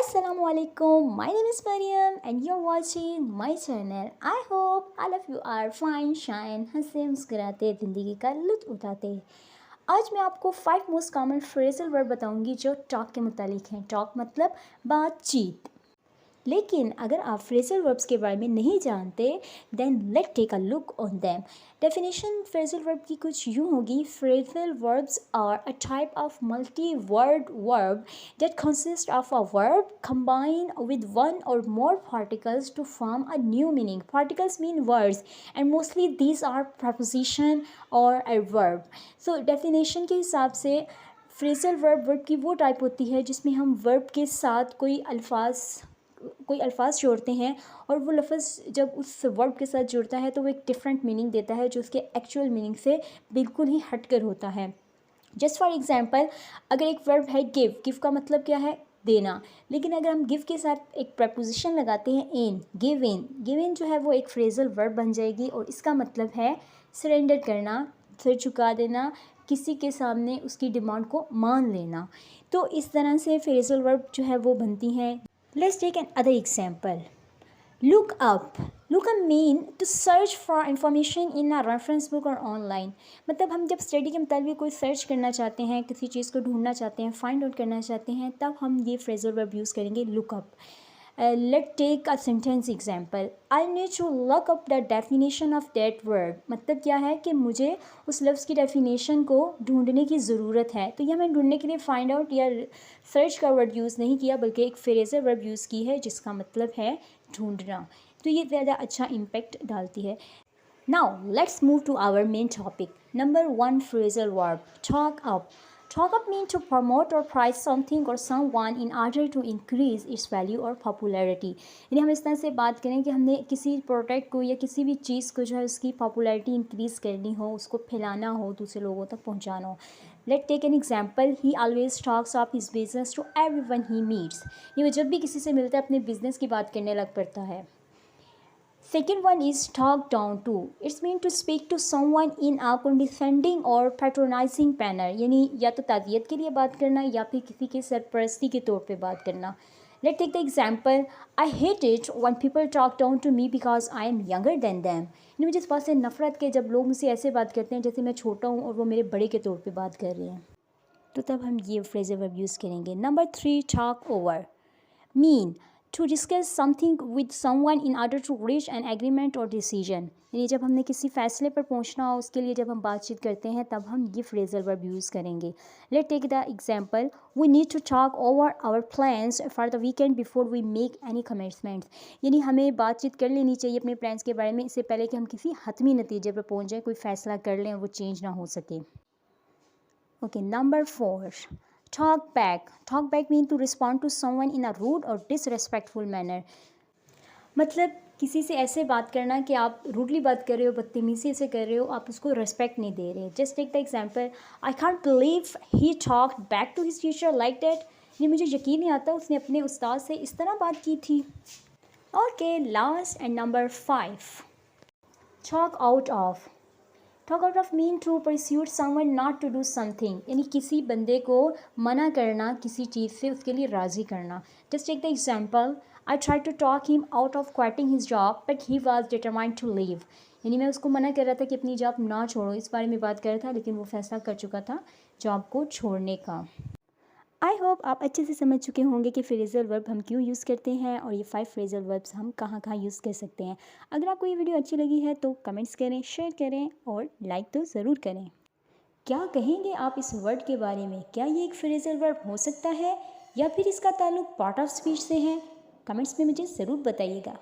Assalamualaikum. My name is Mariam and you're watching my channel. I hope all of you are fine, shine, हंसे मुस्कुराते ज़िंदगी का लुत्फ़ उठाते। आज मैं आपको 5 मोस्ट कॉमन फ्रेजल वर्ड बताऊंगी जो टॉक के मुतालिक हैं। टॉक मतलब बातचीत। लेकिन अगर आप फ्रेजल वर्ब्स के बारे में नहीं जानते then let take a look on them. Definition phrasal verb की कुछ यूँ होगी। Phrasal verbs are a type of multi word verb that consist of a verb combined with one or more particles to form a new meaning. Particles mean words and mostly these are preposition or a verb. So definition के हिसाब से phrasal verb की वो type होती है जिसमें हम verb के साथ कोई अल्फाज जोड़ते हैं और वो लफ्ज़ जब उस वर्ब के साथ जुड़ता है तो वो एक डिफरेंट मीनिंग देता है जो उसके एक्चुअल मीनिंग से बिल्कुल ही हटकर होता है। जस्ट फॉर एग्जांपल, अगर एक वर्ब है गिव का मतलब क्या है? देना। लेकिन अगर हम गिव के साथ एक प्रपोजिशन लगाते हैं इन, गिव इन जो है वो एक फ्रेजल वर्ब बन जाएगी और इसका मतलब है सरेंडर करना, सिर झुका देना, किसी के सामने उसकी डिमांड को मान लेना। तो इस तरह से फ्रेजल वर्ब जो है वो बनती हैं। Let's take another example. Look up mean to search for information in a reference book or online। मतलब हम जब स्टडी के मुताबिक कोई सर्च करना चाहते हैं, किसी चीज़ को ढूंढना चाहते हैं, फाइंड आउट करना चाहते हैं, तब हम ये फ्रेजल वर्ब यूज़ करेंगे look up। Let take a sentence example. I need to look up the definition of that word. मतलब क्या है कि मुझे उस लफ्ज़ की डेफिनेशन को ढूंढने की ज़रूरत है। तो यह मैं ढूंढने के लिए फाइंड आउट या सर्च का वर्ड यूज़ नहीं किया बल्कि एक फ्रेजल वर्ब यूज़ की है जिसका मतलब है ढूंढना। तो ये ज़्यादा अच्छा इम्पैक्ट डालती है। Now let's move to our main topic. Number 1 phrasal verb talk up. Talk up means to promote or praise something or someone in order to increase its value or popularity। यानी हम इस तरह से बात करें कि हमने किसी प्रोडक्ट को या किसी भी चीज़ को जो है उसकी पॉपुलैरिटी इंक्रीज़ करनी हो, उसको फैलाना हो, दूसरे लोगों तक पहुंचाना हो। Let take an example. He always talks of his business to everyone he meets. ये वो जब भी किसी से मिलता है अपने बिजनेस की बात करने लग पड़ता है। Second one is talk down to। It's mean to speak to someone in a condescending or patronizing manner। यानी या तो ताज़ियत के लिए बात करना या फिर किसी के सरपरस्ती के तौर पे बात करना। Let's take the example। I hate it when people talk down to me because I am younger than them। यानी मुझे इस बात से नफ़रत के जब लोग मुझसे ऐसे बात करते हैं जैसे मैं छोटा हूँ और वो मेरे बड़े के तौर पे बात कर रहे हैं। तो तब हम ये फ्रेजल वर्ब यूज़ करेंगे। Number 3 talk over mean to discuss something with someone in order to reach an agreement or decision। यानी जब हमने किसी फैसले पर पहुंचना हो उसके लिए जब हम बातचीत करते हैं तब हम ये फ्रेजल वर्ब यूज़ करेंगे। Let take the example. We need to talk over our plans for the weekend before we make any commitments. यानी हमें बातचीत कर लेनी चाहिए अपने प्लान्स के बारे में इससे पहले कि हम किसी हतमी नतीजे पर पहुँच जाएँ, कोई फ़ैसला कर लें और वो चेंज ना हो सके। Okay, number 4 talk back। talk back mean to respond to someone in a rude or disrespectful manner। मतलब किसी से ऐसे बात करना कि आप रूडली बात कर रहे हो, बदतमीज़ी से कर रहे हो, आप उसको रेस्पेक्ट नहीं दे रहे। Just take the example. I can't believe he talked back to his teacher like that. ये मुझे यकीन नहीं आता उसने अपने उस्ताद से इस तरह बात की थी। Okay, last and number 5 talk out of। Talk out of mean to persuade someone not to do something. यानी किसी बंदे को मना करना किसी चीज़ से, उसके लिए राज़ी करना। Just take the example. I try to talk him out of quitting his job but he was determined to leave. यानी मैं उसको मना कर रहा था कि अपनी जॉब ना छोड़ो, इस बारे में बात कर रहा था लेकिन वो फैसला कर चुका था जॉब को छोड़ने का। आई होप आप अच्छे से समझ चुके होंगे कि फ्रेजल वर्ब हम क्यों यूज़ करते हैं और ये 5 फ्रेजल वर्ब्स हम कहाँ कहाँ यूज़ कर सकते हैं। अगर आपको ये वीडियो अच्छी लगी है तो कमेंट्स करें, शेयर करें और लाइक तो ज़रूर करें। क्या कहेंगे आप इस वर्ड के बारे में? क्या ये एक फ्रेजल वर्ब हो सकता है या फिर इसका ताल्लुक पार्ट ऑफ स्पीच से है? कमेंट्स में मुझे ज़रूर बताइएगा।